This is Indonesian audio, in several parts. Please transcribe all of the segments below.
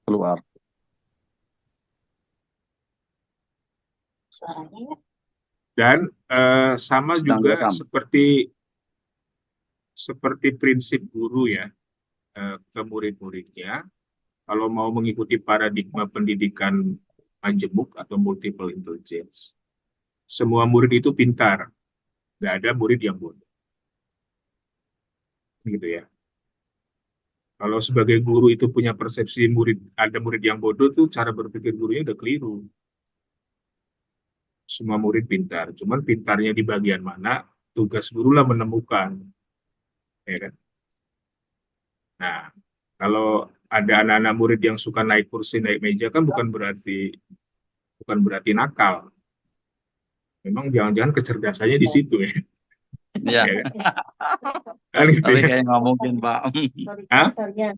keluar. Suaranya ya. Dan sama Sedang juga direkam. seperti prinsip guru ya ke murid-muridnya. Kalau mau mengikuti paradigma pendidikan majemuk atau multiple intelligence, semua murid itu pintar, nggak ada murid yang bodoh, gitu ya. Kalau sebagai guru itu punya persepsi ada murid yang bodoh tuh cara berpikir gurunya udah keliru. Semua murid pintar, cuman pintarnya di bagian mana, tugas guru lah menemukan, ya kan? Nah, kalau ada anak-anak murid yang suka naik kursi, naik meja kan bukan berarti nakal. Memang jangan-jangan kecerdasannya di situ ya. Iya, Ya kan? Kan gitu tapi ya. kayak nggak mungkin, Pak. Hah? Kasarnya.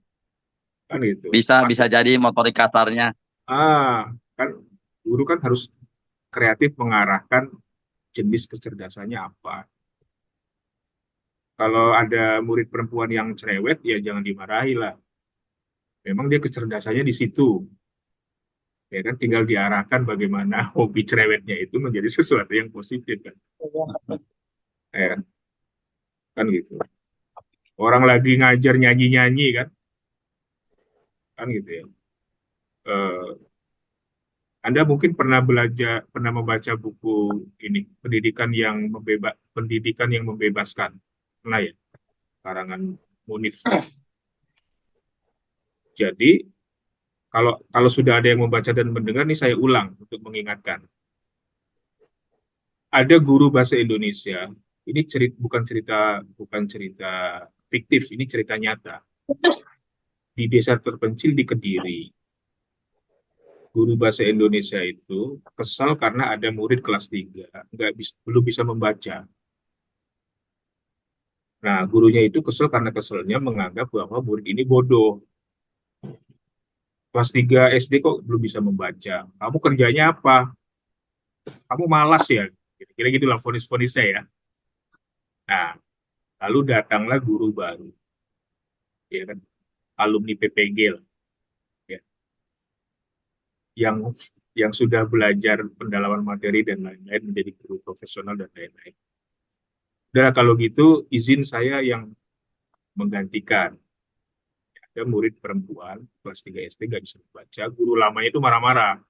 Kan gitu. Bisa jadi motorik kasarnya. Kan guru kan harus kreatif mengarahkan jenis kecerdasannya apa. Kalau ada murid perempuan yang cerewet, ya jangan dimarahi lah. Memang dia kecerdasannya di situ. Ya kan, tinggal diarahkan bagaimana hobi cerewetnya itu menjadi sesuatu yang positif kan. Ya kan gitu. Orang lagi ngajar nyanyi-nyanyi kan gitu ya. Eh, Anda mungkin pernah membaca buku ini, pendidikan yang membebaskan. Pernah ya, karangan Munif. Jadi kalau sudah ada yang membaca dan mendengar nih saya ulang untuk mengingatkan. Ada guru bahasa Indonesia. Ini bukan cerita fiktif, ini cerita nyata. Di desa terpencil di Kediri, guru bahasa Indonesia itu kesal karena ada murid kelas 3 belum bisa membaca. Nah, gurunya itu kesel karena keselnya menganggap bahwa murid ini bodoh. Kelas 3 SD kok belum bisa membaca. Kamu kerjanya apa? Kamu malas ya? Kira-kira gitulah vonis-vonisnya ya. Nah, lalu datanglah guru baru, ya kan? Alumni PPG lah, ya, yang yang sudah belajar pendalaman materi dan lain-lain menjadi guru profesional dan lain-lain. Dan kalau gitu izin saya yang menggantikan. Ada murid perempuan kelas 3 SD nggak bisa membaca, guru lamanya itu marah-marah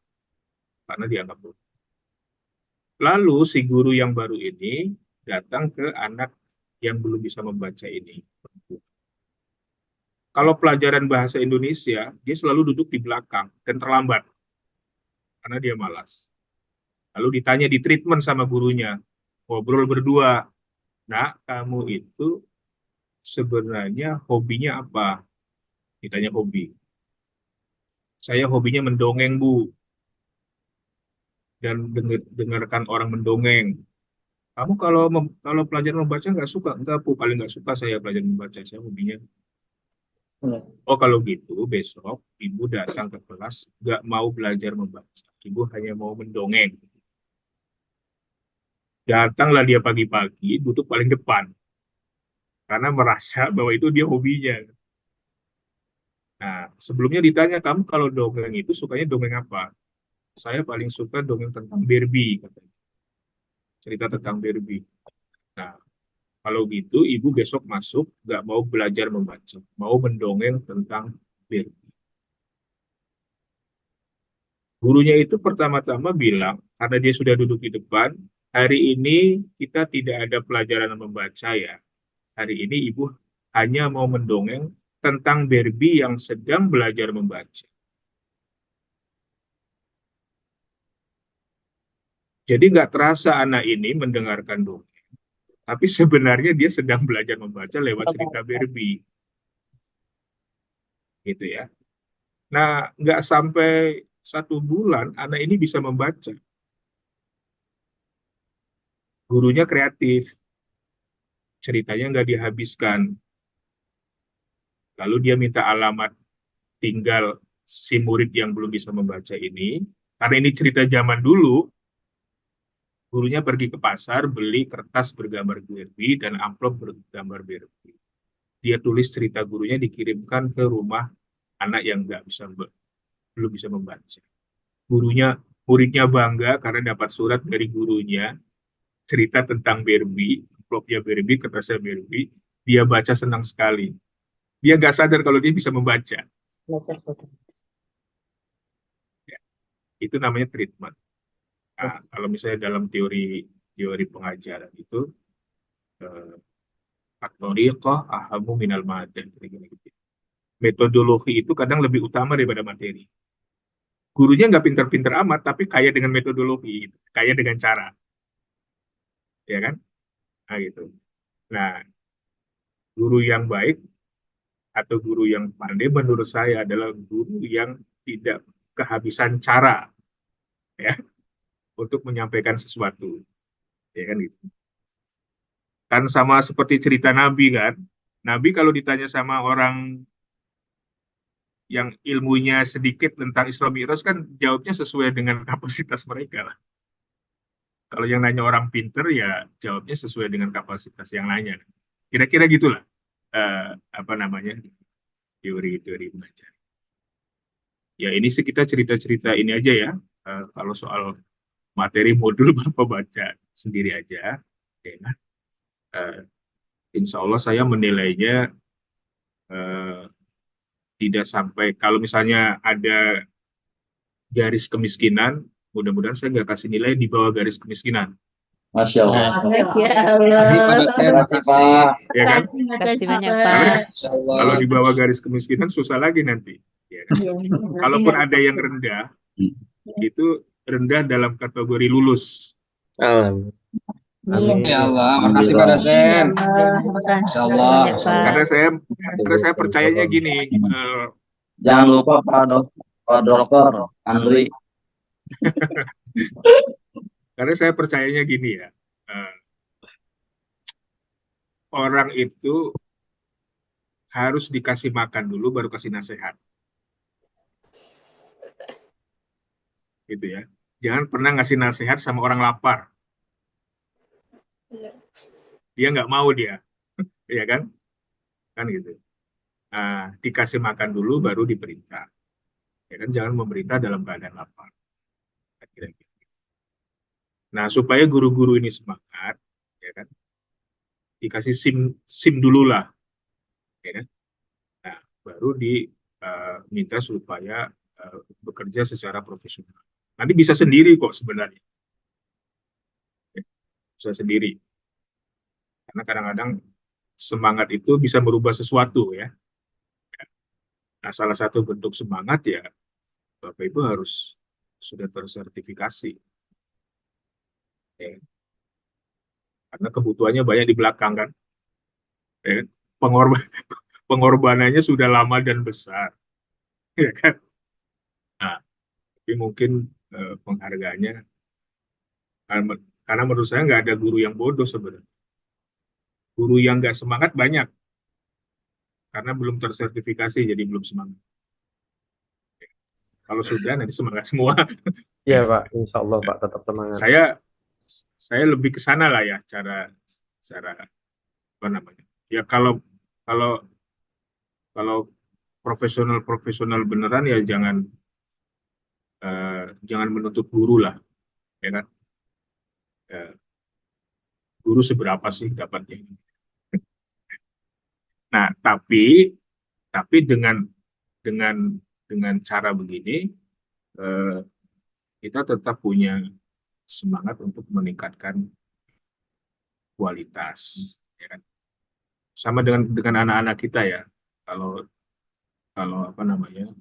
karena dianggap bodoh. Lalu si guru yang baru ini datang ke anak yang belum bisa membaca ini. Kalau pelajaran bahasa Indonesia, dia selalu duduk di belakang dan terlambat karena dia malas. Lalu ditanya di treatment sama gurunya, ngobrol berdua. Nah, kamu itu sebenarnya hobinya apa? Ditanya hobi. Saya hobinya mendongeng, Bu, dan dengarkan orang mendongeng. Kamu kalau pelajaran membaca nggak suka? Enggak, Bu, paling nggak suka saya pelajaran membaca. Saya hobinya. Oh, kalau gitu besok Ibu datang ke kelas nggak mau belajar membaca. Ibu hanya mau mendongeng. Datanglah dia pagi-pagi, duduk paling depan. Karena merasa bahwa itu dia hobinya. Nah, sebelumnya ditanya, kamu kalau dongeng itu sukanya dongeng apa? Saya paling suka dongeng tentang Barbie, katanya. Cerita tentang Barbie. Nah, kalau gitu, Ibu besok masuk, nggak mau belajar membaca. Mau mendongeng tentang Barbie. Gurunya itu pertama-tama bilang, karena dia sudah duduk di depan, hari ini kita tidak ada pelajaran membaca ya. Hari ini Ibu hanya mau mendongeng tentang Barbie yang sedang belajar membaca. Jadi nggak terasa anak ini mendengarkan dongeng, tapi sebenarnya dia sedang belajar membaca lewat cerita Barbie, gitu ya. Nah, nggak sampai 1 bulan anak ini bisa membaca. Gurunya kreatif, ceritanya nggak dihabiskan. Lalu dia minta alamat tinggal si murid yang belum bisa membaca ini. Karena ini cerita zaman dulu, gurunya pergi ke pasar, beli kertas bergambar Barbie dan amplop bergambar Barbie. Dia tulis cerita gurunya dikirimkan ke rumah anak yang nggak bisa belum bisa membaca. Muridnya bangga karena dapat surat dari gurunya, cerita tentang Barbie, amplopnya Barbie, kertasnya Barbie, dia baca senang sekali. Dia nggak sadar kalau dia bisa membaca. Ya, itu namanya treatment. Nah, kalau misalnya dalam teori teori pengajaran itu, at-thariqah ahamu minal madan. Gitu. Metodologi itu kadang lebih utama daripada materi. Gurunya nggak pinter-pinter amat, tapi kaya dengan metodologi, gitu. Kaya dengan cara, ya kan? Nah, gitu. Nah, guru yang baik atau guru yang pandai menurut saya adalah guru yang tidak kehabisan cara, ya, untuk menyampaikan sesuatu, ya kan gitu. Kan sama seperti cerita Nabi kan. Nabi kalau ditanya sama orang yang ilmunya sedikit tentang Isra Mi'raj kan jawabnya sesuai dengan kapasitas mereka lah. Kalau yang nanya orang pinter ya jawabnya sesuai dengan kapasitas yang nanya. Kira-kira gitulah apa namanya teori-teori belajar. Ya ini sih kita cerita-cerita ini aja ya. Kalau soal materi modul Bapak baca sendiri aja. Oke, nah, eh, insya Allah saya menilainya eh, tidak sampai kalau misalnya ada garis kemiskinan, mudah-mudahan saya nggak kasih nilai di bawah garis kemiskinan, Masya Allah. Ya Makasih Pak Allah. dosen, Makasih, makasih. Pak. ya kan? Makasih banyak, Karena Pak. Insya Allah. kalau di bawah garis kemiskinan susah lagi nanti. Ya kan? Kalaupun ada yang rendah, itu rendah dalam kategori lulus. Amin ya Allah, makasih Pak dosen. Insya Allah. Banyak, Pak. Karena saya percayanya gini, Jangan lupa Pak Dokter Andri. karena saya percayanya gini ya, orang itu harus dikasih makan dulu baru kasih nasihat, gitu ya. Jangan pernah ngasih nasihat sama orang lapar, dia nggak mau dia, ya kan gitu. Dikasih makan dulu baru diperintah, ya kan? Jangan memerintah dalam keadaan lapar. Kira-kira. Nah supaya guru-guru ini semangat, ya kan? Dikasih sim dulu lah, ya kan? Nah, baru diminta supaya bekerja secara profesional. Nanti bisa sendiri kok sebenarnya, ya, bisa sendiri. Karena kadang-kadang semangat itu bisa merubah sesuatu ya. Nah, salah satu bentuk semangat ya Bapak Ibu harus sudah tersertifikasi. Ya. Karena kebutuhannya banyak di belakang kan. Ya. Pengorban pengorbanannya sudah lama dan besar. Ya kan? Nah, tapi mungkin penghargaannya karena menurut saya nggak ada guru yang bodoh sebenarnya. Guru yang nggak semangat banyak karena belum tersertifikasi jadi belum semangat. Kalau sudah nanti semangat semua. Iya Pak, insya Allah Pak tetap semangat. Saya lebih ke sana lah ya cara apa namanya. Ya kalau kalau profesional beneran ya jangan menuntut guru lah, ya kan? Guru seberapa sih dapatnya? Nah, tapi dengan dengan cara begini kita tetap punya semangat untuk meningkatkan kualitas, ya kan? Sama dengan anak-anak kita ya. Kalau kalau apa namanya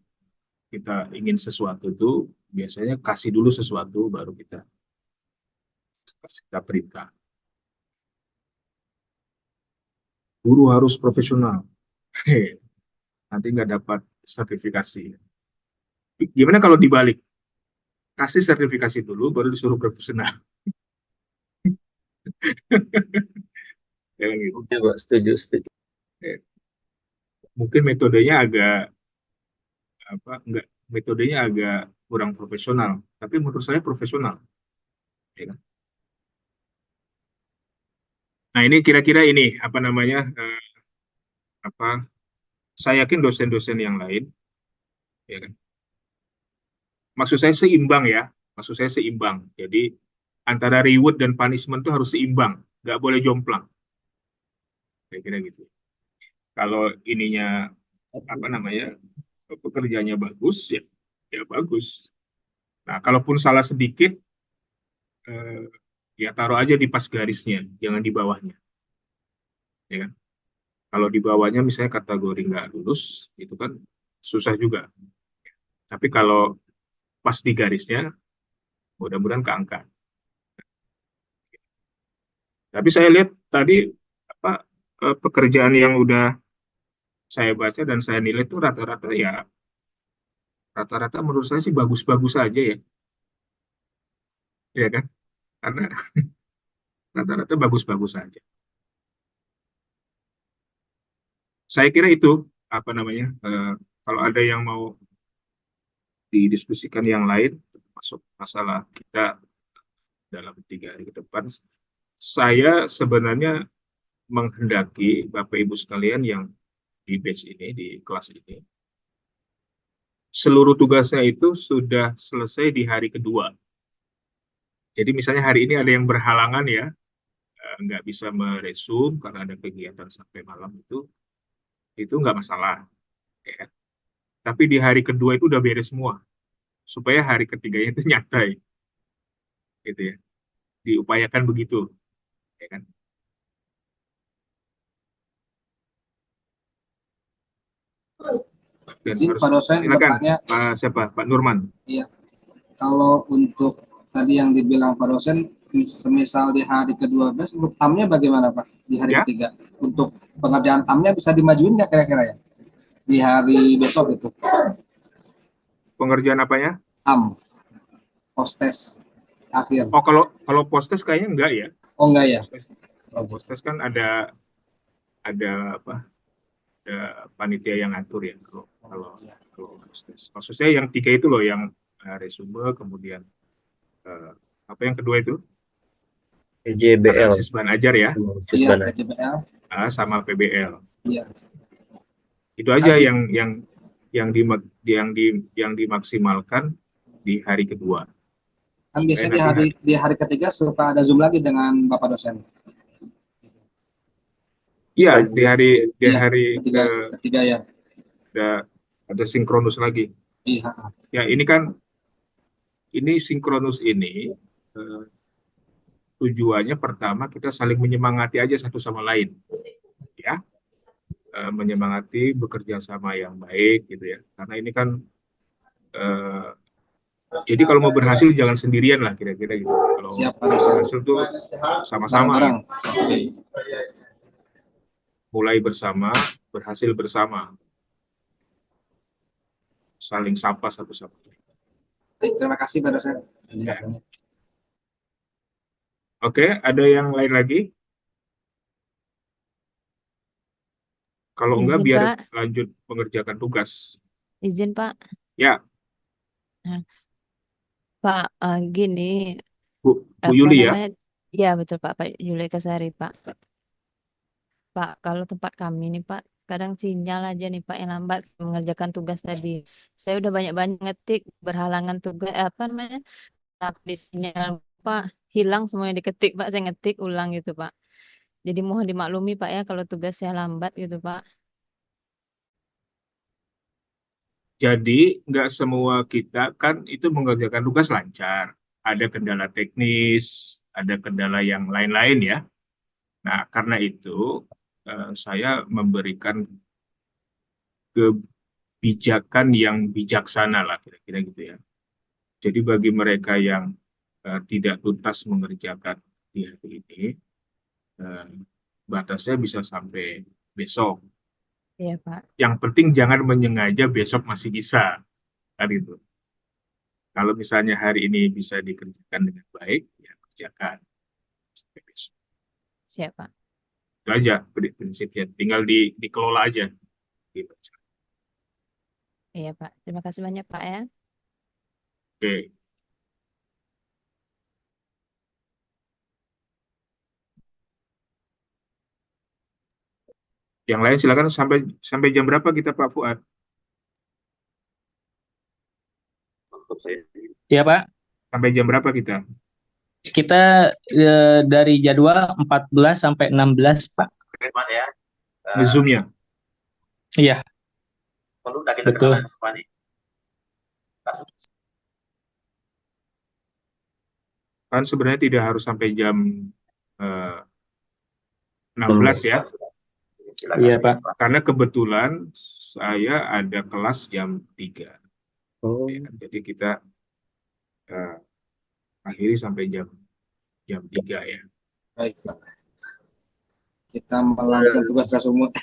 kita ingin sesuatu itu biasanya kasih dulu sesuatu baru kita perintah. Guru harus profesional. Nanti nggak dapat sertifikasi. Gimana kalau dibalik? Kasih sertifikasi dulu, baru disuruh profesional. Ya, kan gitu. Iya Pak, setuju. Mungkin metodenya agak kurang profesional, tapi menurut saya profesional. Ya kan? Nah ini kira-kira ini apa namanya? Saya yakin dosen-dosen yang lain, ya kan, maksud saya seimbang ya, maksud saya seimbang. Jadi antara reward dan punishment itu harus seimbang, nggak boleh jomplang. Kira-kira gitu. Kalau ininya apa namanya pekerjaannya bagus ya, ya bagus. Nah, kalaupun salah sedikit, eh, ya taruh aja di pas garisnya, jangan di bawahnya, ya kan? Kalau di bawahnya misalnya kategori nggak lulus, itu kan susah juga. Tapi kalau pas di garisnya, mudah-mudahan keangkat. Tapi saya lihat tadi apa pekerjaan yang udah saya baca dan saya nilai itu rata-rata ya rata-rata menurut saya sih bagus-bagus aja ya, ya kan? Karena rata-rata bagus-bagus aja. Saya kira itu apa namanya kalau ada yang mau didiskusikan yang lain, masuk masalah kita dalam 3 hari ke depan, saya sebenarnya menghendaki Bapak Ibu sekalian yang di batch ini, di kelas ini, seluruh tugasnya itu sudah selesai di hari kedua. Jadi misalnya hari ini ada yang berhalangan ya, nggak bisa meresum karena ada kegiatan sampai malam itu nggak masalah. Ya. Tapi di hari kedua itu udah beres semua, supaya hari ketiganya itu nyantai, gitu ya. Diupayakan begitu, ya kan? Dan Izin harus Pak dosen silakan bertanya, Pak siapa Pak Nurman. iya, kalau untuk tadi yang dibilang Pak dosen, semisal di hari ke-12, untuk tamnya bagaimana Pak di hari Ya, ketiga? Untuk pengerjaan tamnya bisa dimajuin nggak kira-kira ya? Di hari besok itu, pengerjaan apanya? tam, postes akhir. Oh, kalau postes kayaknya enggak ya. Oh enggak ya? Postes, Oh, gitu. postes kan ada apa? Ada panitia yang ngatur ya kalau postes. Maksudnya yang 3 itu loh yang resume, kemudian eh, apa yang kedua itu? JBL. Analisis bahan ajar ya, Iya, Sisbana. PJBL. sama PBL. Iya. Itu aja Tadi, yang dimaksimalkan di hari kedua. kan Supaya biasanya nanti di hari ketiga suka ada Zoom lagi dengan Bapak dosen. iya di Iya, hari ketiga ya. ada sinkronus lagi. Iya. Ya ini sinkronus ini eh, tujuannya pertama kita saling menyemangati aja satu sama lain, ya. Menyemangati bekerja sama yang baik gitu ya. Karena ini kan eh, jadi kalau mau berhasil jangan sendirian lah kira-kira gitu. Kalau Siap Pak dosen. berhasil tuh sama-sama Bareng-bareng. gitu. Mulai bersama, berhasil bersama, saling sapa satu sama lain. Baik, terima kasih Pak dosen. Ya. Oke, ada yang lain lagi? Kalau enggak Izin biar Pak, lanjut mengerjakan tugas. izin Pak. Ya, Nah, Pak, gini, Bu apa Yuli ya. namanya? Ya betul Pak, Pak Yuli Kasari Pak. Pak, kalau tempat kami nih Pak, kadang sinyal aja nih Pak yang lambat mengerjakan tugas tadi. Saya udah banyak-banyak ngetik, berhalangan tugas, apa namanya? Aku di sinyal Pak, hilang semuanya diketik Pak, saya ngetik ulang gitu Pak. Jadi mohon dimaklumi Pak ya kalau tugas saya lambat gitu Pak. Jadi nggak semua kita kan itu mengerjakan tugas lancar. Ada kendala teknis, ada kendala yang lain-lain ya. Nah, karena itu saya memberikan kebijakan yang bijaksana lah kira-kira gitu ya. Jadi bagi mereka yang tidak tuntas mengerjakan di hari ini, eh, batasnya bisa sampai besok. Iya Pak. Yang penting jangan menyengaja besok masih bisa, kan itu. Kalau misalnya hari ini bisa dikerjakan dengan baik, ya kerjakan sampai besok. Siap Pak. Itu aja prinsipnya. Tinggal dikelola aja. Gitu. Iya Pak. Terima kasih banyak Pak ya. Oke. Yang lain silakan sampai jam berapa kita Pak Fuad? tutup saya. Iya Pak, Sampai jam berapa kita? kita dari jadwal 14 sampai 16 Pak. Oke, Pak ya. Nge-zoom-nya. Iya, Perlu udah kita betul. kenalkan semua nih. Kan sebenarnya tidak harus sampai jam 16 ya. Silakan. Iya Pak. Karena kebetulan saya ada kelas jam 3. Oh, Ya, jadi kita akhiri sampai jam 3 ya. Baik, Pak. Kita melanjutkan tugas Rasumut.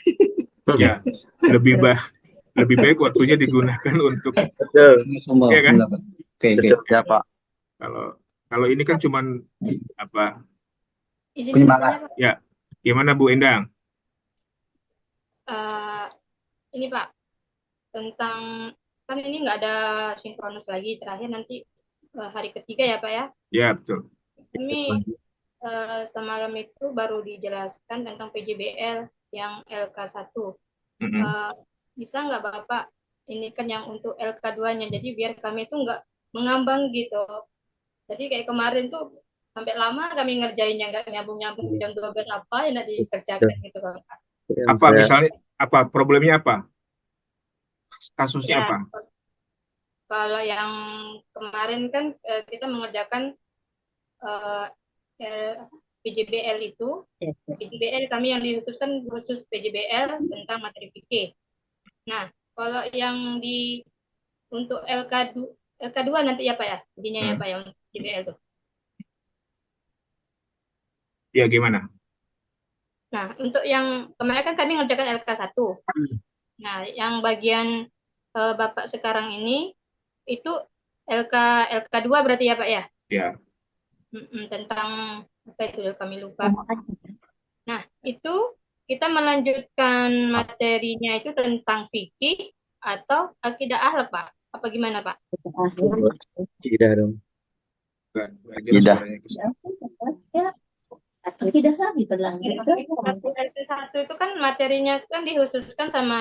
Ya, lebih baik waktunya digunakan untuk betul. ya kan? Oke. Betul. Ya, Pak. Kalau ini kan cuman apa? Izin Penyemangat. bertanya, Pak. Ya, gimana Bu Endang? Ini Pak, tentang kan ini nggak ada sinkronus lagi, terakhir nanti hari ketiga ya Pak ya. Ya, betul. Kami semalam itu baru dijelaskan tentang PJBL yang LK1. Mm-mm. Bisa nggak Bapak, ini kan yang untuk LK2-nya, jadi biar kami itu nggak mengambang gitu. Jadi kayak kemarin tuh sampai lama kami ngerjainnya nggak nyambung-nyambung, jam 12 apa yang nggak dikerjakan gitu Pak. Yang Apa saya- misalnya apa problemnya apa? Kasusnya Ya, apa? kalau yang kemarin kan kita mengerjakan PJBL itu, PJBL kami yang dikhususkan khusus PJBL tentang materi fikih. Nah, kalau yang untuk LK2 nanti ya Pak ya, jadinya ya Pak ya untuk PJBL itu. Ya, gimana? Nah, untuk yang kemarin kan kami mengerjakan LK1. Nah, yang bagian Bapak sekarang ini itu LK2 berarti ya Pak ya? Ya. Tentang apa itu kami lupa. Nah, itu kita melanjutkan materinya itu tentang fikih atau akidah akhlak Pak? Apa gimana Pak? Tidak dong. Enggak jelas Tidak. suaranya ke sana. Tidak lagi berlanjut. LK1 itu kan materinya kan dikhususkan sama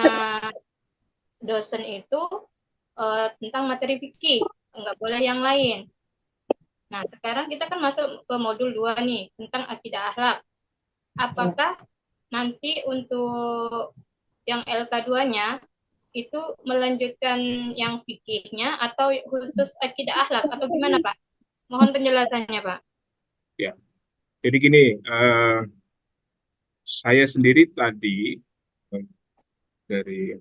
dosen itu tentang materi fikih, nggak boleh yang lain. Nah, sekarang kita kan masuk ke modul 2 nih, tentang akidah akhlak. Apakah nanti untuk yang LK2-nya itu melanjutkan yang fikihnya atau khusus akidah akhlak atau gimana Pak? Mohon penjelasannya Pak. Ya. Jadi gini, saya sendiri tadi dari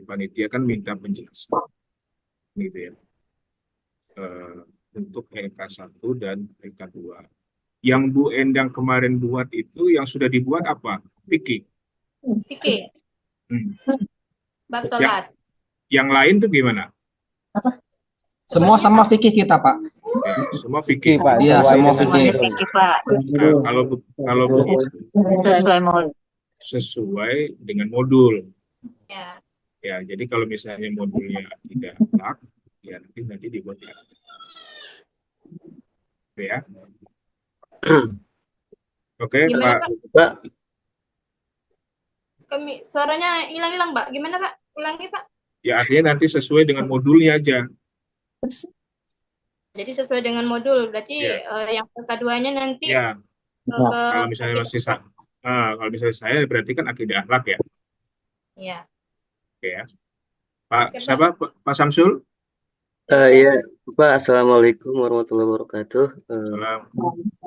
panitia kan minta penjelasan gitu ya. Untuk LK1 dan LK2. Yang Bu Endang kemarin buat itu yang sudah dibuat apa? Fikih. Fikih, bab Ya. sholat. Yang lain tuh gimana? Semua sama fikih kita, Pak. Ya, semua fikih. Iya, semua fikih. Pak. Nah, kalau Sesuai modul. sesuai dengan modul. Ya. Ya, jadi kalau misalnya modulnya tidak akhlak, ya nanti dibuat akhlak. Oke ya. Oke, Gimana Pak. Pak? Suaranya hilang-hilang Pak. Gimana Pak? Ulangi Pak. Ya artinya nanti sesuai dengan modulnya aja. Jadi sesuai dengan modul. Berarti Ya. yang LK2-nya nanti Ya, ke kalau misalnya kalau misalnya saya berarti kan akidah akhlak ya. ya. Oke ya. Pak, Oke, Pak. siapa? Pak Samsul? Iya, Pak. Assalamualaikum warahmatullahi wabarakatuh. Salam.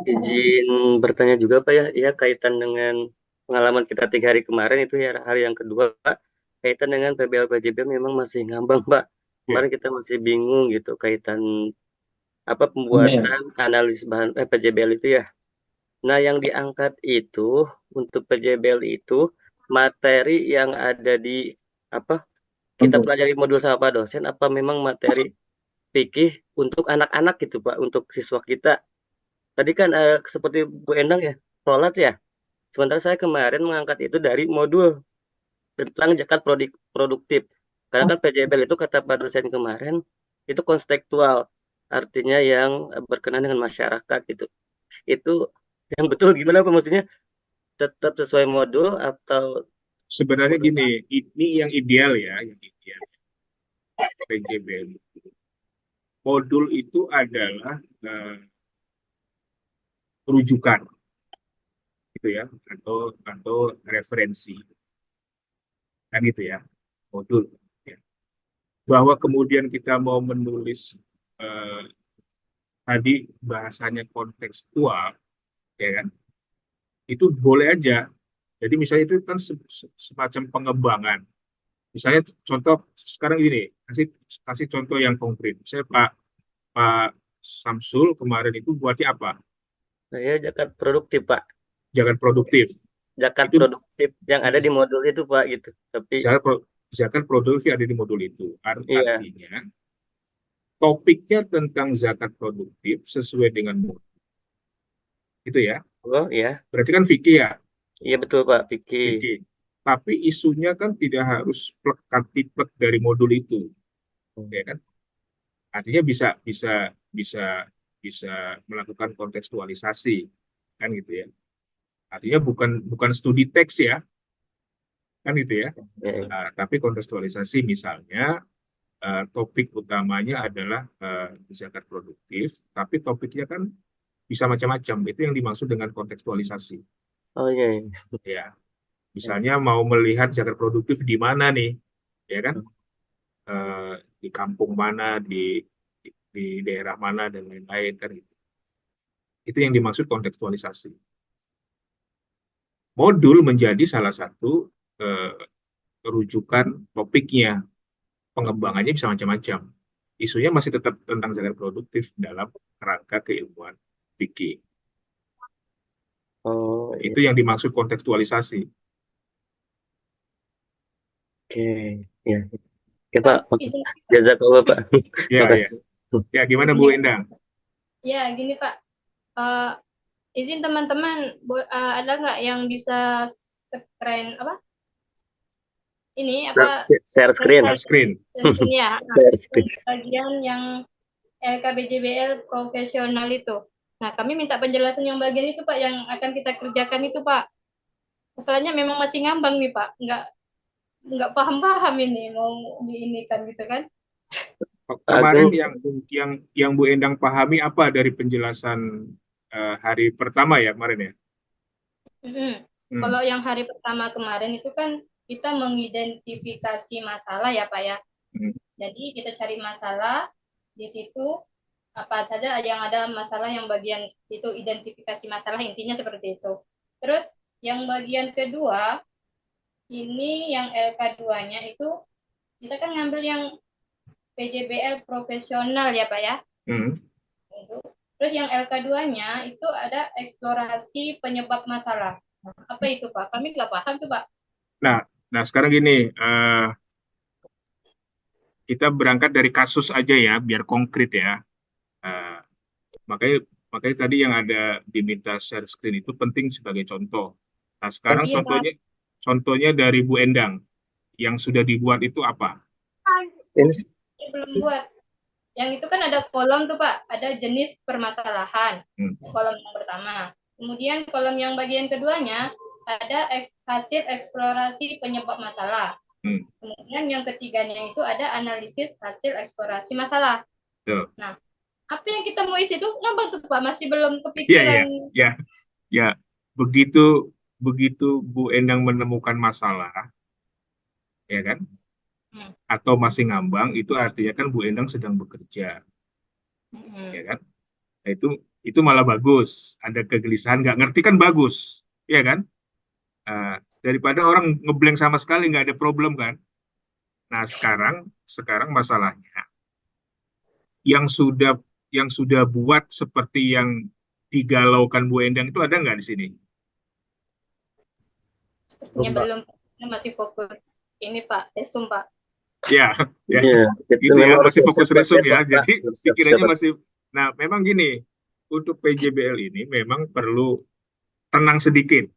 Izin bertanya juga, Pak ya. Ya, kaitan dengan pengalaman kita 3 hari kemarin itu ya, hari yang kedua, Pak. Kaitan dengan PBL PJBL memang masih ngambang, Pak. Kemarin kita masih bingung gitu kaitan apa pembuatan analisis bahan PJBL itu ya. Nah, yang diangkat itu untuk PJBL itu materi yang ada di apa kita pelajari modul sama Pak dosen, apa memang materi fikih untuk anak-anak gitu Pak, untuk siswa kita. Tadi kan seperti Bu Endang ya, sholat ya. Sementara saya kemarin mengangkat itu dari modul tentang zakat produktif. Karena kan PJBL itu kata Pak dosen kemarin itu konstekstual, artinya yang berkenaan dengan masyarakat gitu. Itu yang betul gimana Pak, maksudnya tetap sesuai modul atau Sebenarnya gini, ini yang ideal ya, yang ideal. PJBL modul itu adalah rujukan, gitu ya, atau referensi, kan gitu ya, modul. Ya. Bahwa kemudian kita mau menulis tadi bahasanya kontekstual, ya kan, itu boleh aja. Jadi misalnya itu kan semacam pengembangan. Misalnya contoh sekarang gini, kasih contoh yang konkret. Saya Pak Samsul kemarin itu buatnya apa? Saya zakat produktif, Pak. Jangan produktif. Zakat Itu produktif yang ada di modul itu, Pak, gitu. Tapi zakat produktif ada di modul itu. iya. Artinya topiknya tentang zakat produktif sesuai dengan modul. Itu ya. Oh, iya. Berarti kan fikih ya. Iya betul, Pak, fikih. Fikih. Tapi isunya kan tidak harus plek dari modul itu. Ya kan? Artinya bisa melakukan kontekstualisasi, kan gitu ya. Artinya bukan studi teks ya, kan gitu ya. Tapi kontekstualisasi misalnya topik utamanya adalah zakat produktif, tapi topiknya kan bisa macam-macam. Itu yang dimaksud dengan kontekstualisasi. Oh iya. Ya, misalnya mau melihat zakat produktif di mana nih, ya kan? Di kampung mana, di daerah mana dan lain-lain kan gitu. Itu yang dimaksud kontekstualisasi. Modul menjadi salah satu rujukan topiknya. Pengembangannya bisa macam-macam. Isunya masih tetap tentang zakat produktif dalam kerangka keilmuan fikih. Oh, iya. Itu yang dimaksud kontekstualisasi. Oke, ya. Oke, Pak. Jazakallah, Pak. Ya, Makasih. ya. Ya, gimana Bu Endang? Ya, gini Pak. Izin teman-teman, ada nggak yang bisa screen apa? Ini apa? Share screen. Ya, Share screen. bagian yang LKBJBL profesional itu. Nah, kami minta penjelasan yang bagian itu Pak, yang akan kita kerjakan itu Pak. Masalahnya memang masih ngambang nih Pak, nggak paham-paham ini mau diinikan gitu kan. Kemarin yang Bu Endang pahami apa dari penjelasan hari pertama ya kemarin ya? Kalau yang hari pertama kemarin itu kan kita mengidentifikasi masalah ya Pak ya. Jadi kita cari masalah di situ apa saja yang ada masalah yang bagian itu identifikasi masalah intinya seperti itu. Terus yang bagian kedua ini yang LK2-nya itu kita kan ngambil yang PJBL profesional ya Pak ya. Terus yang LK2-nya itu ada eksplorasi penyebab masalah. Apa itu Pak? Kami nggak paham tuh Pak. Nah sekarang gini, kita berangkat dari kasus aja ya, biar konkret ya. Makanya tadi yang ada diminta share screen itu penting sebagai contoh. Nah sekarang contohnya dari Bu Endang yang sudah dibuat itu apa? Belum buat. Yang itu kan ada kolom tuh Pak, ada jenis permasalahan. Kolom yang pertama. Kemudian kolom yang bagian keduanya ada hasil eksplorasi penyebab masalah. Kemudian yang ketiganya itu ada analisis hasil eksplorasi masalah. Nah, apa yang kita mau isi itu ngapa tuh Pak? Masih belum kepikiran. Ya. Begitu Bu Endang menemukan masalah, ya kan? Atau masih ngambang, itu artinya kan Bu Endang sedang bekerja, ya kan? Nah, itu malah bagus. Ada kegelisahan, nggak ngerti kan bagus, ya kan? Daripada orang ngeblank sama sekali nggak ada problem kan? Nah sekarang masalahnya yang sudah buat seperti yang digalaukan Bu Endang itu ada nggak di sini? Sepertinya belum, masih fokus ini Pak, resum Pak. Ya. Gitu ya, masih fokus resum ya. Jadi pikirannya masih. Nah, memang gini, untuk PJBL ini memang perlu tenang sedikit.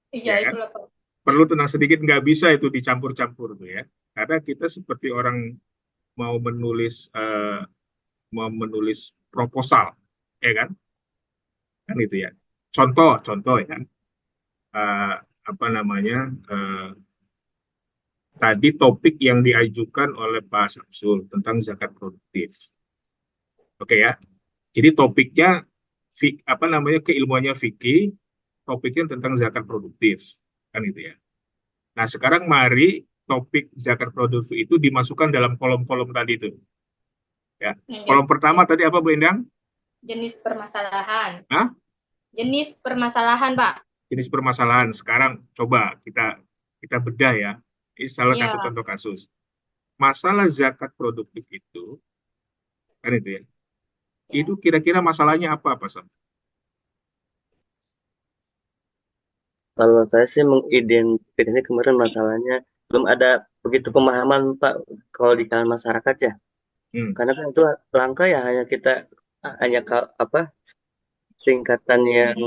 Iya, ya, itulah Pak. Perlu tenang sedikit, nggak bisa itu dicampur-campur tuh ya. Karena kita seperti orang mau menulis proposal, ya kan? Kan itu ya. Contoh ya. Tadi topik yang diajukan oleh Pak Samsul tentang zakat produktif. Oke ya. Jadi topiknya keilmuannya fikih, topiknya tentang zakat produktif, kan itu ya. Nah, sekarang mari topik zakat produktif itu dimasukkan dalam kolom-kolom tadi itu. Ya. Kolom pertama tadi apa, Bu Endang? Jenis permasalahan. Hah? Jenis permasalahan, Pak. Jenis permasalahan. Sekarang coba kita bedah ya. Ini salah Iya. satu contoh kasus. Masalah zakat produktif itu, kan itu ya. Itu kira-kira masalahnya apa, Pak Sam? Kalau saya sih mengidentifikasinya kemarin masalahnya belum ada begitu pemahaman Pak kalau di kalangan masyarakat ya. Karena kan itu langka ya hanya kita tingkatan yang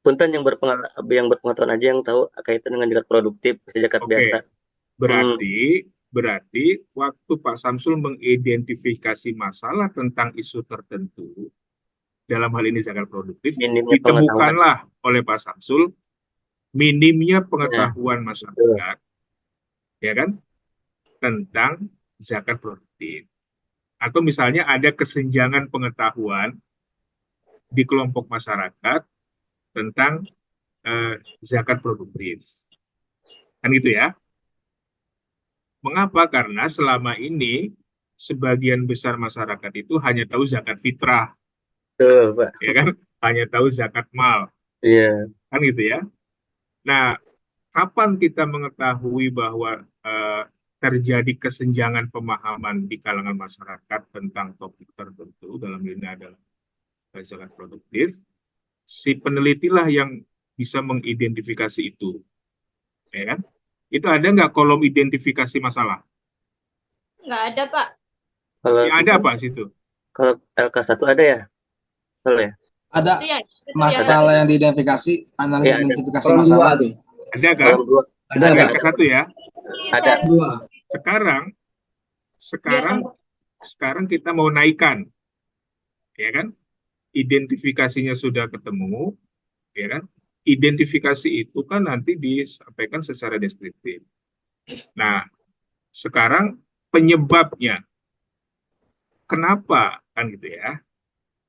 punten yang berpengetahuan aja yang tahu kaitan dengan zakat produktif, zakat Oke. biasa. Berarti waktu Pak Samsul mengidentifikasi masalah tentang isu tertentu, dalam hal ini zakat produktif, Minimnya ditemukanlah oleh Pak Samsul minimnya pengetahuan masyarakat, ya kan, tentang zakat produktif. Atau misalnya ada kesenjangan pengetahuan di kelompok masyarakat tentang zakat produktif. Kan gitu ya. Mengapa? Karena selama ini sebagian besar masyarakat itu hanya tahu zakat fitrah. Tuh, Pak. Ya kan? Hanya tahu zakat mal. Iya. Kan gitu ya. Nah, kapan kita mengetahui bahwa terjadi kesenjangan pemahaman di kalangan masyarakat tentang topik tertentu, dalam ini adalah zakat produktif, si penelitilah yang bisa mengidentifikasi itu. Ya kan? Itu ada nggak kolom identifikasi masalah? Nggak ada, Pak. Kalau Ya, ada apa situ? Kalau LK1 ada ya? Kalau ya? Ada Iya, masalah yang diidentifikasi, analisis Iya, ada. identifikasi Kolom masalah. 2 tuh. Ada kan? Kolom 2. Ada Ada. LK1 ya? Ada. 2. Sekarang kita mau naikkan, ya kan? Identifikasinya sudah ketemu, ya kan? Identifikasi itu kan nanti disampaikan secara deskriptif. Nah, sekarang penyebabnya, kenapa kan gitu ya?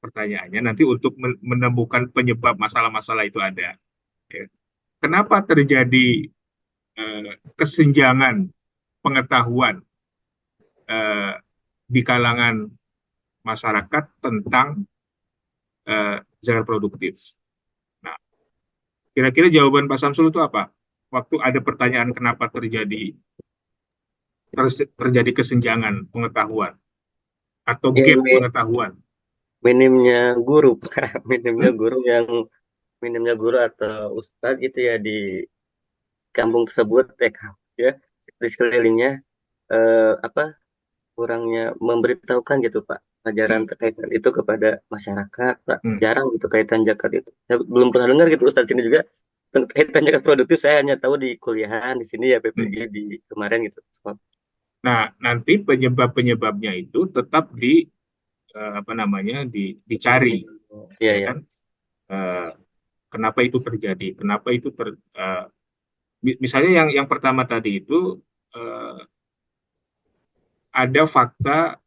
Pertanyaannya nanti untuk menemukan penyebab masalah-masalah itu ada. Ya. Kenapa terjadi kesenjangan pengetahuan di kalangan masyarakat tentang zakat produktif? Nah, kira-kira jawaban Pak Samsul itu apa? Waktu ada pertanyaan kenapa terjadi kesenjangan pengetahuan atau gap pengetahuan? Minimnya guru, minimnya guru atau ustadz gitu ya di kampung tersebut ya di sekelilingnya kurangnya memberitahukan gitu Pak ajaran kaitan itu kepada masyarakat Pak. Jarang gitu kaitan zakat itu. Saya belum pernah dengar gitu Ustadz sini juga kaitan zakat produktif, saya hanya tahu di kuliahan di sini ya PPG di kemarin gitu. Nah, nanti penyebabnya itu tetap dicari. Iya, ya kan? Kenapa itu terjadi? Kenapa itu misalnya yang pertama tadi itu ada fakta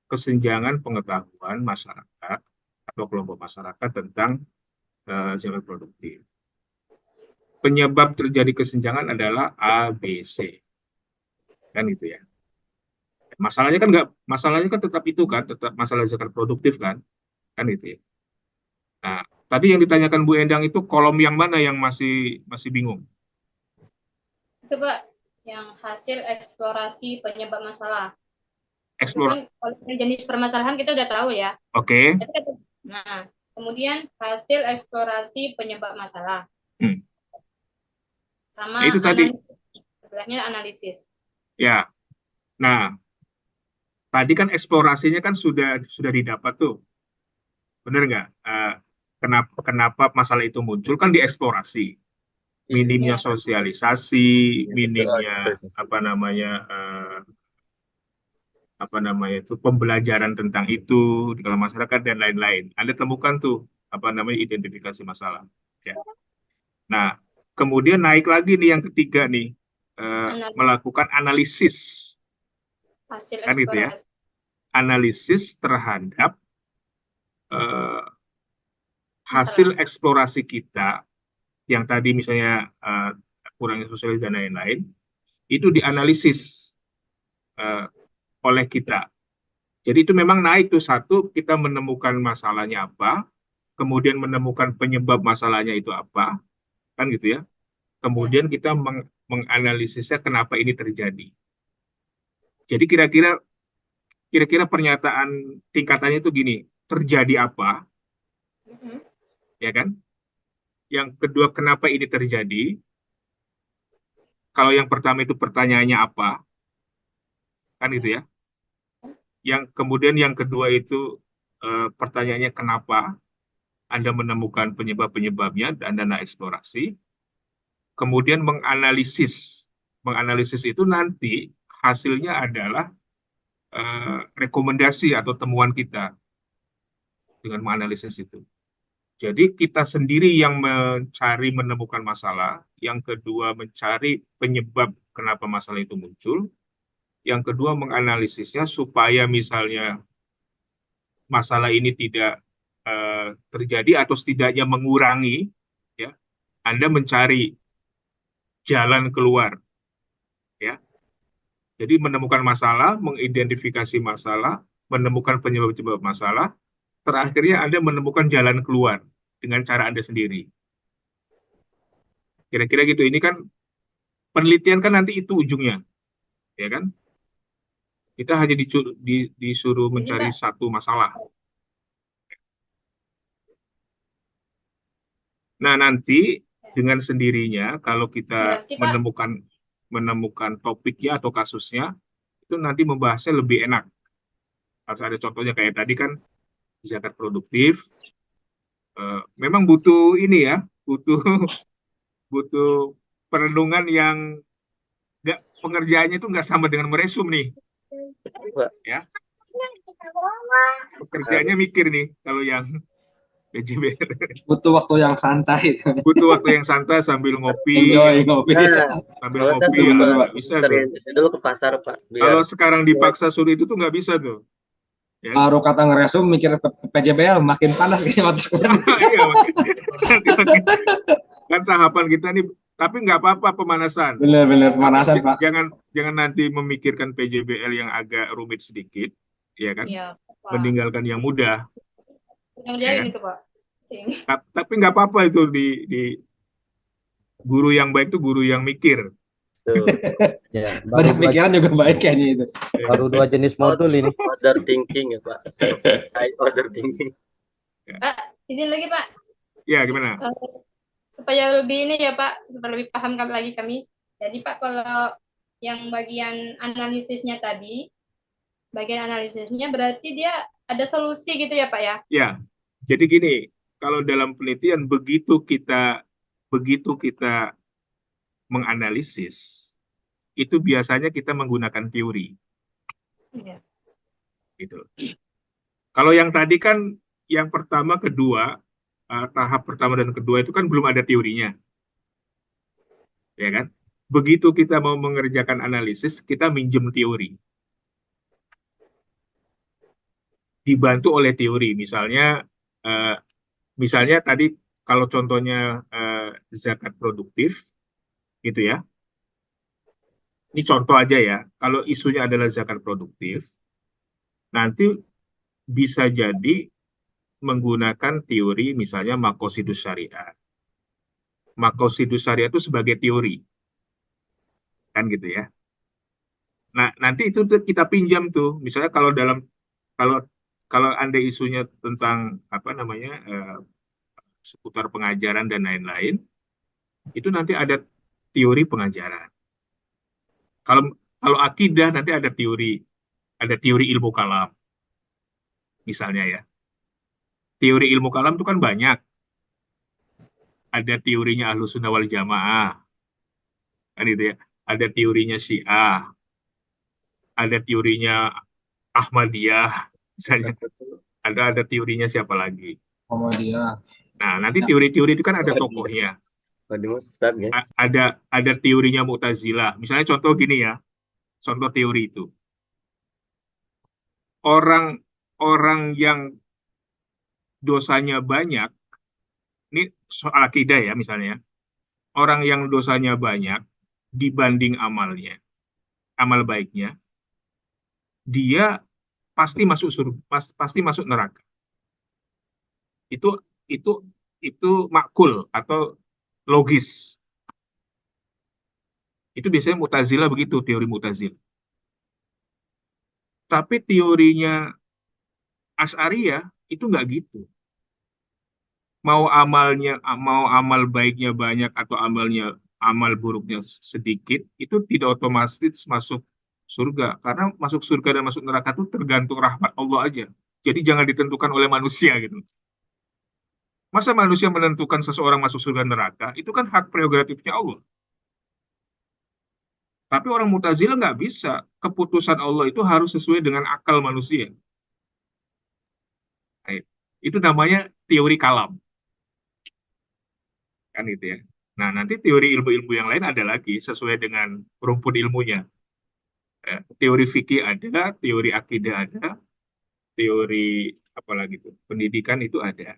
kesenjangan pengetahuan masyarakat atau kelompok masyarakat tentang zakat produktif. Penyebab terjadi kesenjangan adalah A, B, C. Kan itu ya. Masalahnya kan tetap itu kan, tetap masalah zakat produktif kan itu ya. Nah, tadi yang ditanyakan Bu Endang itu kolom yang mana yang masih bingung? Itu Pak, yang hasil eksplorasi penyebab masalah. Eksplorasi. Kalau jenis permasalahan kita udah tahu ya. Oke. Nah, kemudian hasil eksplorasi penyebab masalah. Sama itu tadi. Sebelahnya analisis. Ya. Nah, tadi kan eksplorasinya kan sudah didapat tuh. Benar nggak? Kenapa masalah itu muncul kan dieksplorasi. Minimnya sosialisasi, minimnya pembelajaran tentang itu di kalangan masyarakat dan lain-lain. Anda temukan tuh identifikasi masalah. Ya. Nah, kemudian naik lagi nih yang ketiga nih, melakukan analisis. Hasil kan itu ya. Analisis terhadap eh, hasil eksplorasi kita yang tadi misalnya kurangnya sosialis dan lain-lain itu dianalisis oleh kita. Jadi itu memang naik tuh, satu, kita menemukan masalahnya apa, kemudian menemukan penyebab masalahnya itu apa, kan gitu ya. Kemudian kita menganalisisnya kenapa ini terjadi. Jadi kira-kira pernyataan tingkatannya itu gini, terjadi apa, ya kan? Yang kedua, kenapa ini terjadi? Kalau yang pertama itu pertanyaannya apa, kan gitu ya. Kemudian yang kedua itu pertanyaannya kenapa, Anda menemukan penyebab-penyebabnya dan Anda eksplorasi. Kemudian menganalisis itu nanti hasilnya adalah rekomendasi atau temuan kita dengan menganalisis itu. Jadi kita sendiri yang menemukan masalah, yang kedua mencari penyebab kenapa masalah itu muncul, yang kedua menganalisisnya supaya misalnya masalah ini tidak terjadi atau setidaknya mengurangi, ya, Anda mencari jalan keluar, ya. Jadi menemukan masalah, mengidentifikasi masalah, menemukan penyebab-penyebab masalah, terakhirnya Anda menemukan jalan keluar dengan cara Anda sendiri. Kira-kira gitu. Ini kan penelitian kan nanti itu ujungnya, ya kan? Kita hanya disuruh mencari satu masalah. Nah, nanti dengan sendirinya kalau kita menemukan topiknya atau kasusnya, itu nanti membahasnya lebih enak. Harus ada contohnya kayak tadi kan zakat produktif. Memang butuh ini ya, butuh perenungan yang pengerjaannya itu nggak sama dengan meresum nih, ya. Pekerjaannya mikir nih kalau yang PJBL. Butuh waktu yang santai. Butuh waktu yang santai sambil ngopi. Enjoy ngopi. Sambil ngopi ya, bisa tuh. Dulu ke pasar, Pak. Kalau sekarang dipaksa suruh itu tuh nggak bisa tuh. Ya. Baru kata ngeresum mikir PJBL makin panas kayaknya otaknya. Iya, kan tahapan kita nih, tapi nggak apa-apa pemanasan. Bener-bener pemanasan, Pak. Jangan nanti memikirkan PJBL yang agak rumit sedikit, ya kan? Iya, Pak. Meninggalkan yang mudah. Yang dia itu, Pak. Tapi nggak apa-apa itu di guru yang baik itu guru yang mikir. Ya, Banyak pikiran juga baik kayaknya itu. baru 2 jenis modul ini. Order thinking ya, Pak. Order thinking. Pak, izin lagi, Pak. Ya, gimana? Supaya lebih ini ya, Pak, supaya lebih paham lagi kami. Jadi, Pak, kalau yang bagian analisisnya tadi, berarti dia ada solusi gitu ya, Pak ya? Ya, jadi gini, kalau dalam penelitian begitu kita menganalisis, itu biasanya kita menggunakan teori. Iya. Gitu. Kalau yang tadi kan, yang pertama, kedua, tahap pertama dan kedua itu kan belum ada teorinya, ya kan? Begitu kita mau mengerjakan analisis, kita minjem teori, dibantu oleh teori. Misalnya tadi kalau contohnya zakat produktif, gitu ya. Ini contoh aja ya. Kalau isunya adalah zakat produktif, nanti bisa jadi menggunakan teori misalnya Maqasidus Syariah. Maqasidus Syariah itu sebagai teori, kan gitu ya. Nah, nanti itu kita pinjam tuh. Misalnya kalau Anda isunya tentang seputar pengajaran dan lain-lain, itu nanti ada teori pengajaran. Kalau akidah nanti ada teori ilmu kalam, misalnya ya. Teori ilmu kalam itu kan banyak. Ada teorinya Ahlus Sunnah wal Jamaah, kan gitu ya. Ada teorinya Syiah, ada teorinya Ahmadiyah, misalnya. Ada teorinya siapa lagi? Ahmadiyah. Nah, nanti teori-teori itu kan ada tokohnya. Ada teorinya Mu'tazilah. Misalnya contoh gini ya. Contoh teori itu. Orang yang dosanya banyak, ini soal akidah ya misalnya, orang yang dosanya banyak dibanding amalnya, amal baiknya, dia pasti masuk surga, pasti masuk neraka. Itu itu itu makul atau logis. Itu biasanya Mu'tazilah begitu, teori Mu'tazilah. Tapi teorinya Asy'ariyah itu nggak gitu. Mau amal baiknya banyak atau amal buruknya sedikit, itu tidak otomatis masuk surga. Karena masuk surga dan masuk neraka itu tergantung rahmat Allah aja. Jadi jangan ditentukan oleh manusia gitu. Masa manusia menentukan seseorang masuk surga neraka, itu kan hak prerogatifnya Allah. Tapi orang Mu'tazilah nggak bisa. Keputusan Allah itu harus sesuai dengan akal manusia. Nah, itu namanya teori kalam. Kan gitu ya. Nah, nanti teori ilmu-ilmu yang lain ada lagi sesuai dengan rumpun ilmunya. Teori fikih ada, teori akidah ada, teori apalagi itu, pendidikan itu ada.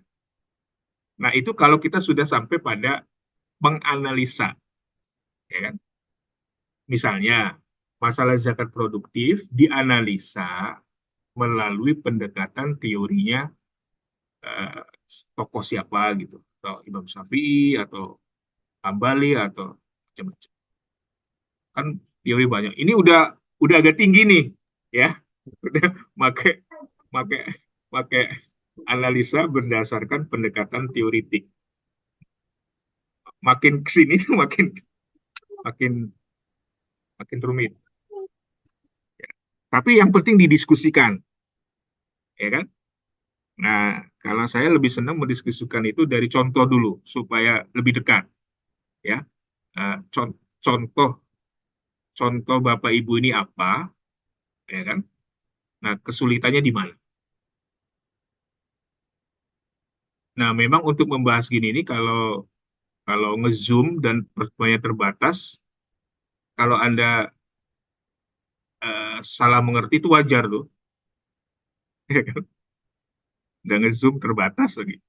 Nah, itu kalau kita sudah sampai pada menganalisa, ya kan? Misalnya, masalah zakat produktif dianalisa melalui pendekatan teorinya tokoh siapa gitu, atau Imam Syafi'i atau Hambali atau macam-macam. Kan teori banyak. Ini udah agak tinggi nih, ya. Udah pakai pakai pakai analisa berdasarkan pendekatan teoritik. Makin kesini makin makin makin rumit. Ya. Tapi yang penting didiskusikan, ya kan? Nah, kalau saya lebih senang mendiskusikan itu dari contoh dulu supaya lebih dekat, ya. Contoh contoh Bapak Ibu ini apa, ya kan? Nah, kesulitannya di mana? Nah, memang untuk membahas gini ini kalau nge-zoom dan pertemuannya terbatas, kalau Anda salah mengerti itu wajar loh. Ya kan? Dan nge-zoom terbatas lagi.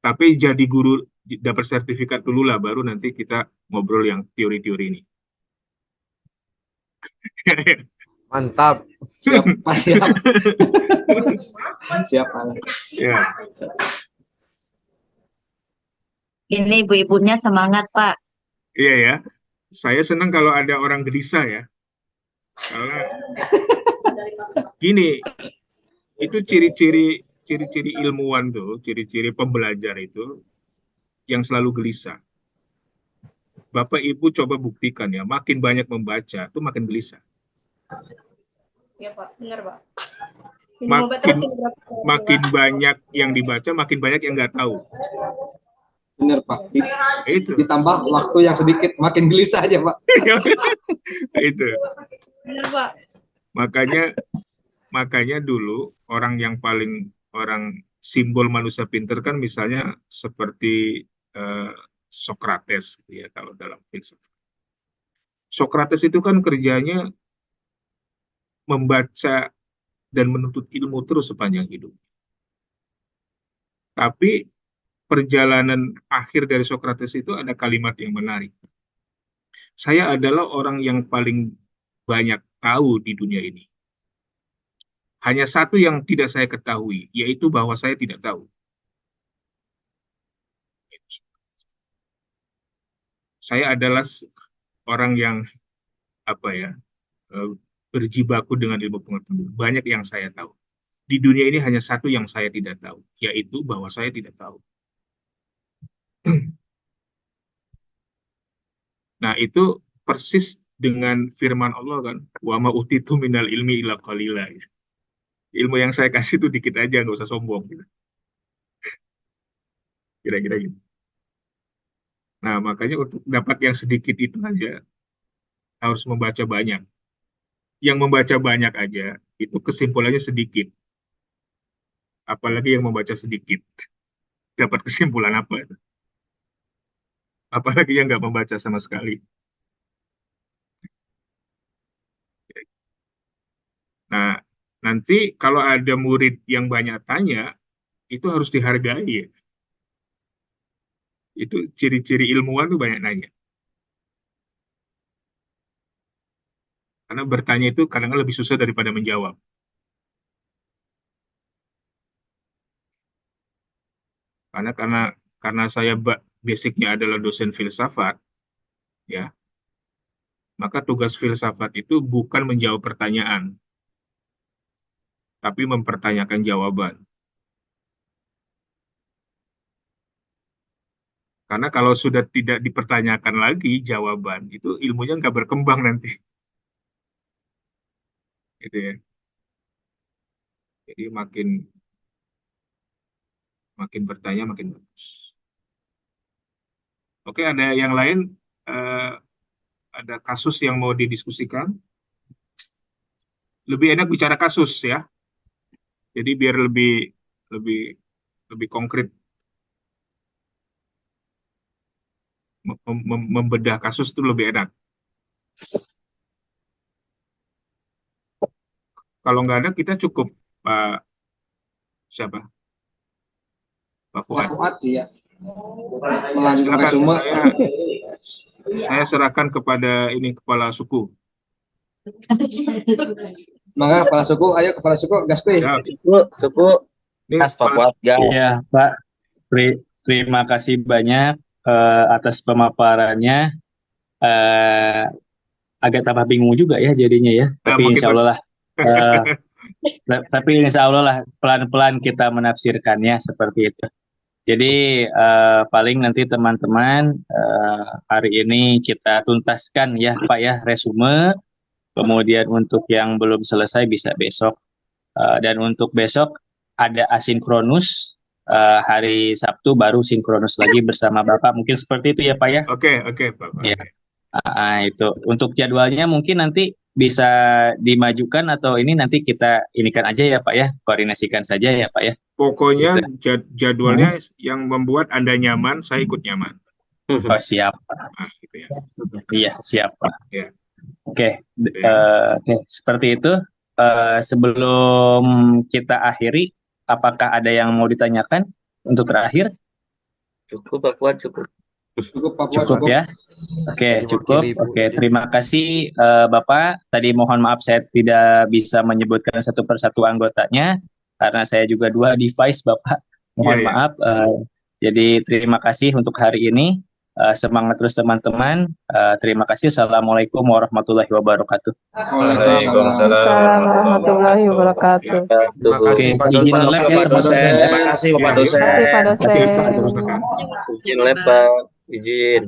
Tapi jadi guru dapat sertifikat dulu lah, baru nanti kita ngobrol yang teori-teori ini. Mantap. Siap, Pak, siap. Siap, Pak. Ya, Ini ibu-ibunya semangat, Pak. iya ya. Saya senang kalau ada orang gelisah ya. Karena gini, itu ciri-ciri ilmuwan tuh, ciri-ciri pembelajar itu yang selalu gelisah. Bapak Ibu coba buktikan ya, makin banyak membaca tuh makin gelisah. Ya Pak, benar Pak. Makin banyak yang dibaca, makin banyak yang nggak tahu. Benar, Pak. Itu. Ditambah waktu yang sedikit, makin gelisah aja, Pak. Itu. Benar Pak. Makanya dulu orang simbol manusia pinter kan misalnya seperti Sokrates ya kalau dalam filsafat. Sokrates itu kan kerjanya membaca dan menuntut ilmu terus sepanjang hidup. Tapi perjalanan akhir dari Sokrates itu ada kalimat yang menarik. Saya adalah orang yang paling banyak tahu di dunia ini. Hanya satu yang tidak saya ketahui, yaitu bahwa saya tidak tahu. Saya adalah orang yang berjibaku dengan ilmu pengetahuan. Banyak yang saya tahu. Di dunia ini hanya satu yang saya tidak tahu, yaitu bahwa saya tidak tahu. Nah, itu persis dengan firman Allah kan, wa ma utitu minal ilmi illa qalila. Ilmu yang saya kasih itu dikit aja, nggak usah sombong. Kira-kira gitu. Nah, makanya untuk dapat yang sedikit itu aja, harus membaca banyak. Yang membaca banyak aja, itu kesimpulannya sedikit. Apalagi yang membaca sedikit. Dapat kesimpulan apa itu? Apalagi yang nggak membaca sama sekali. Nah, Nanti kalau ada murid yang banyak tanya, itu harus dihargai ya. Itu ciri-ciri ilmuwan tuh banyak nanya. Karena bertanya itu kadang-kadang lebih susah daripada menjawab. Karena saya basicnya adalah dosen filsafat, ya, maka tugas filsafat itu bukan menjawab pertanyaan, tapi mempertanyakan jawaban. Karena kalau sudah tidak dipertanyakan lagi jawaban, itu ilmunya nggak berkembang nanti. Gitu ya. Jadi makin bertanya makin bagus. Oke, ada yang lain? Ada kasus yang mau didiskusikan? Lebih enak bicara kasus ya. Jadi biar lebih konkret. Membedah kasus itu lebih enak. Kalau nggak ada, kita cukup siapa? Pak Fuad. Fuad ya. Melanjutkan resume. Saya serahkan kepada ini kepala suku. Maka kepala suku, ayo kepala suku, gaspol. Ya, Suku. ini Pak Fuad, Ya, Pak. Terima kasih banyak atas pemaparannya. Agak tambah bingung juga ya jadinya ya. Tapi insya Allah lah. Tapi insya Allah lah pelan-pelan kita menafsirkannya seperti itu. Jadi paling nanti teman-teman hari ini kita tuntaskan ya Pak ya resume. Kemudian untuk yang belum selesai bisa besok. Dan untuk besok ada asinkronus. Hari Sabtu baru sinkronus lagi bersama Bapak. Mungkin seperti itu ya Pak ya. Oke Pak. Ya. Itu untuk jadwalnya mungkin nanti bisa dimajukan atau ini nanti kita inikan aja ya Pak ya, koordinasikan saja ya Pak ya. Pokoknya jadwalnya yang membuat Anda nyaman, saya ikut nyaman. Oh siap. Nah, gitu ya. Iya siap Pak. Ya. Oke, seperti itu. Sebelum kita akhiri, apakah ada yang mau ditanyakan untuk terakhir? Cukup Pak Fuad, cukup. Cukup ya. Oke, cukup. Oke, terima kasih Bapak. Tadi mohon maaf saya tidak bisa menyebutkan satu persatu anggotanya karena saya juga 2 device Bapak. Mohon maaf. Jadi terima kasih untuk hari ini. Semangat terus teman-teman. Terima kasih. Assalamualaikum warahmatullahi wabarakatuh. Waalaikumsalam warahmatullahi wabarakatuh. Oke, izin lab ya teman-teman. Terima kasih Bapak dosen. Terima kasih Pak dosen. Izin lab Pak, izin.